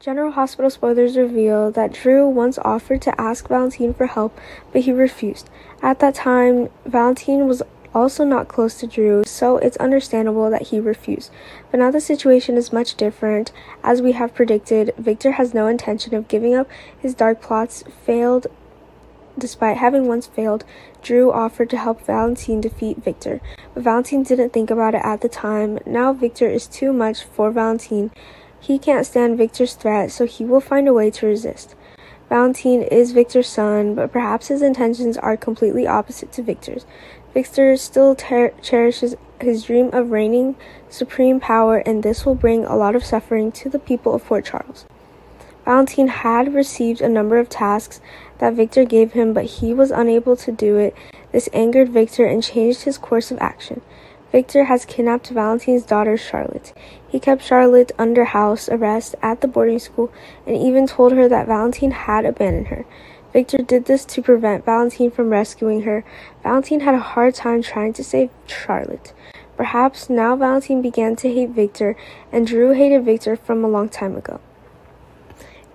General Hospital spoilers reveal that Drew once offered to ask Valentin for help, but he refused. At that time, Valentin was also not close to Drew, so it's understandable that he refused. But now the situation is much different. As we have predicted, Victor has no intention of giving up his dark plots. Despite having once failed, Drew offered to help Valentin defeat Victor, but Valentin didn't think about it at the time. Now Victor is too much for Valentin. He can't stand Victor's threat, so he will find a way to resist. Valentin is Victor's son, but perhaps his intentions are completely opposite to Victor's. Victor still cherishes his dream of reigning supreme power, and this will bring a lot of suffering to the people of Fort Charles. Valentin had received a number of tasks that Victor gave him, but he was unable to do it. This angered Victor and changed his course of action. Victor has kidnapped Valentin's daughter, Charlotte. He kept Charlotte under house arrest at the boarding school and even told her that Valentin had abandoned her. Victor did this to prevent Valentin from rescuing her. Valentin had a hard time trying to save Charlotte. Perhaps now Valentin began to hate Victor, and Drew hated Victor from a long time ago.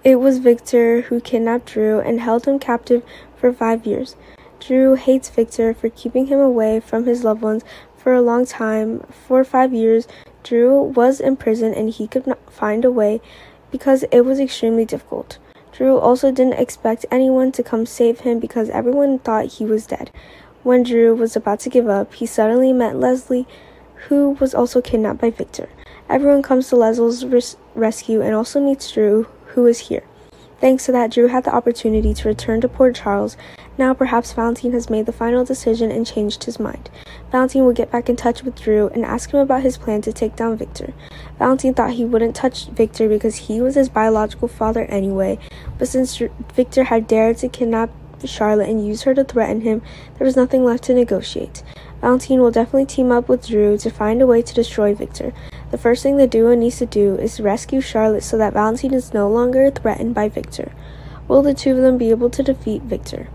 It was Victor who kidnapped Drew and held him captive for 5 years. Drew hates Victor for keeping him away from his loved ones for a long time. For 5 years, Drew was in prison and he could not find a way because it was extremely difficult. Drew also didn't expect anyone to come save him because everyone thought he was dead. When Drew was about to give up, he suddenly met Leslie, who was also kidnapped by Victor. Everyone comes to Leslie's rescue and also meets Drew, who is here. Thanks to that, Drew had the opportunity to return to Port Charles. Now perhaps Valentin has made the final decision and changed his mind. Valentin will get back in touch with Drew and ask him about his plan to take down Victor. Valentin thought he wouldn't touch Victor because he was his biological father anyway, but since Victor had dared to kidnap Charlotte and use her to threaten him, there was nothing left to negotiate. Valentin will definitely team up with Drew to find a way to destroy Victor. The first thing the duo needs to do is rescue Charlotte so that Valentin is no longer threatened by Victor. Will the two of them be able to defeat Victor?